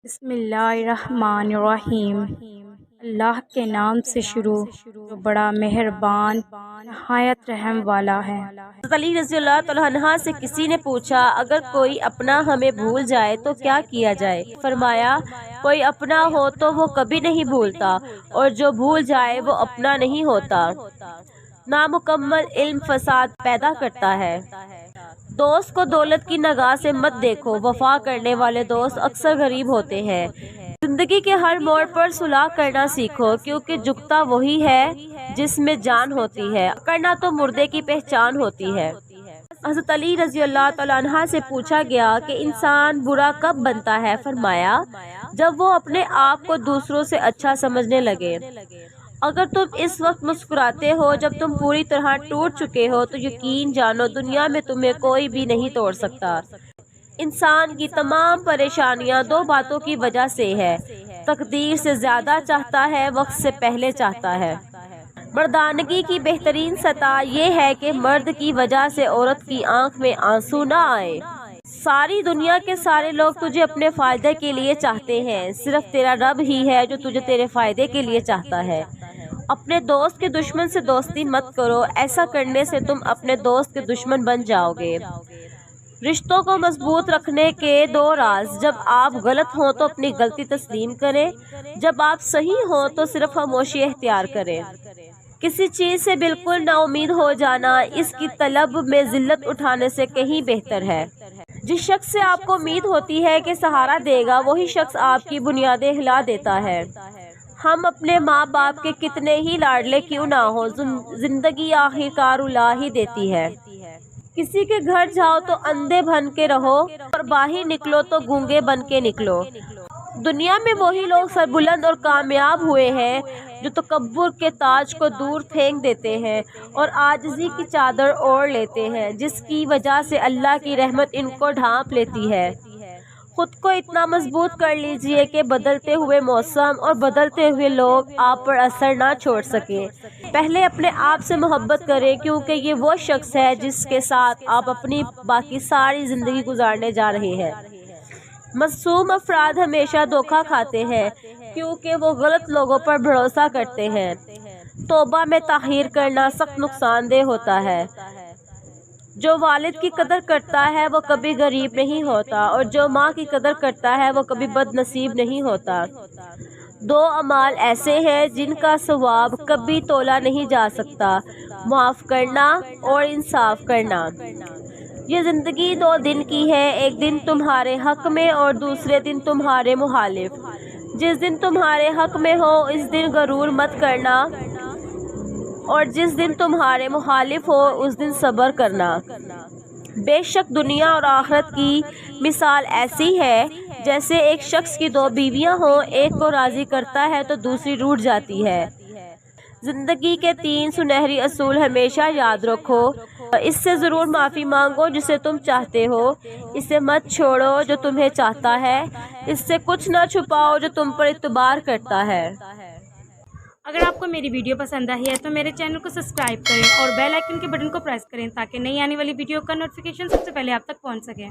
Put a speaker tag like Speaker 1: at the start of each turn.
Speaker 1: بسم اللہ الرحمن الرحیم۔ اللہ کے نام سے شروع جو بڑا مہربان نہایت رحم والا ہے۔
Speaker 2: حضرت علی رضی اللہ تعالیٰ عنہ سے کسی نے پوچھا اگر کوئی اپنا ہمیں بھول جائے تو کیا کیا جائے؟ فرمایا کوئی اپنا ہو تو وہ کبھی نہیں بھولتا اور جو بھول جائے وہ اپنا نہیں ہوتا۔ نامکمل علم فساد پیدا کرتا ہے۔ دوست کو دولت کی نگاہ سے مت دیکھو، وفا کرنے والے دوست اکثر غریب ہوتے ہیں۔ زندگی کے ہر موڑ پر صلح کرنا سیکھو کیونکہ جھکتا وہی ہے جس میں جان ہوتی ہے، کرنا تو مردے کی پہچان ہوتی ہے۔ حضرت علی رضی اللہ تعالیٰ عنہ سے پوچھا گیا کہ انسان برا کب بنتا ہے؟ فرمایا جب وہ اپنے آپ کو دوسروں سے اچھا سمجھنے لگے۔ اگر تم اس وقت مسکراتے ہو جب تم پوری طرح ٹوٹ چکے ہو تو یقین جانو دنیا میں تمہیں کوئی بھی نہیں توڑ سکتا۔ انسان کی تمام پریشانیاں دو باتوں کی وجہ سے ہے، تقدیر سے زیادہ چاہتا ہے، وقت سے پہلے چاہتا ہے۔ مردانگی کی بہترین سطح یہ ہے کہ مرد کی وجہ سے عورت کی آنکھ میں آنسو نہ آئے۔ ساری دنیا کے سارے لوگ تجھے اپنے فائدے کے لیے چاہتے ہیں، صرف تیرا رب ہی ہے جو تجھے تیرے فائدے کے لیے چاہتا ہے۔ اپنے دوست کے دشمن سے دوستی مت کرو، ایسا کرنے سے تم اپنے دوست کے دشمن بن جاؤ گے۔ رشتوں کو مضبوط رکھنے کے دو راز: جب آپ غلط ہوں تو اپنی غلطی تسلیم کریں، جب آپ صحیح ہوں تو صرف خاموشی اختیار کریں۔ کسی چیز سے بالکل نا امید ہو جانا اس کی طلب میں ذلت اٹھانے سے کہیں بہتر ہے۔ جس شخص سے آپ کو امید ہوتی ہے کہ سہارا دے گا وہی شخص آپ کی بنیادیں ہلا دیتا ہے۔ ہم اپنے ماں باپ کے کتنے ہی لاڈلے کیوں نہ ہو، زندگی آخر کار رلا ہی دیتی ہے۔ کسی کے گھر جاؤ تو اندھے بن کے رہو اور باہر نکلو تو گونگے بن کے نکلو۔ دنیا میں وہی لوگ سربلند اور کامیاب ہوئے ہیں جو تکبر کے تاج کو دور پھینک دیتے ہیں اور عاجزی کی چادر اوڑھ لیتے ہیں، جس کی وجہ سے اللہ کی رحمت ان کو ڈھانپ لیتی ہے۔ خود کو اتنا مضبوط کر لیجئے کہ بدلتے ہوئے موسم اور بدلتے ہوئے لوگ آپ پر اثر نہ چھوڑ سکیں۔ پہلے اپنے آپ سے محبت کریں کیونکہ یہ وہ شخص ہے جس کے ساتھ آپ اپنی باقی ساری زندگی گزارنے جا رہے ہیں۔ معصوم افراد ہمیشہ دھوکہ کھاتے ہیں کیونکہ وہ غلط لوگوں پر بھروسہ کرتے ہیں۔ توبہ میں تاخیر کرنا سخت نقصان دہ ہوتا ہے۔ جو والد کی قدر کرتا ہے وہ کبھی غریب نہیں ہوتا اور جو ماں کی قدر کرتا ہے وہ کبھی بد نصیب نہیں ہوتا۔ دو اعمال ایسے ہیں جن کا ثواب کبھی تولا نہیں جا سکتا: معاف کرنا اور انصاف کرنا۔ یہ زندگی دو دن کی ہے، ایک دن تمہارے حق میں اور دوسرے دن تمہارے مخالف۔ جس دن تمہارے حق میں ہو اس دن غرور مت کرنا اور جس دن تمہارے مخالف ہو اس دن صبر کرنا۔ بے شک دنیا اور آخرت کی مثال ایسی ہے جیسے ایک شخص کی دو بیویاں ہوں، ایک کو راضی کرتا ہے تو دوسری روٹھ جاتی ہے۔ زندگی کے تین سنہری اصول ہمیشہ یاد رکھو: اس سے ضرور معافی مانگو جسے تم چاہتے ہو، اسے مت چھوڑو جو تمہیں چاہتا ہے، اس سے کچھ نہ چھپاؤ جو تم پر اعتبار کرتا ہے۔
Speaker 1: اگر آپ کو میری ویڈیو پسند آئی ہے تو میرے چینل کو سبسکرائب کریں اور بیل آئیکن کے بٹن کو پریس کریں تاکہ نئی آنے والی ویڈیو کا نوٹیفیکیشن سب سے پہلے آپ تک پہنچ سکے۔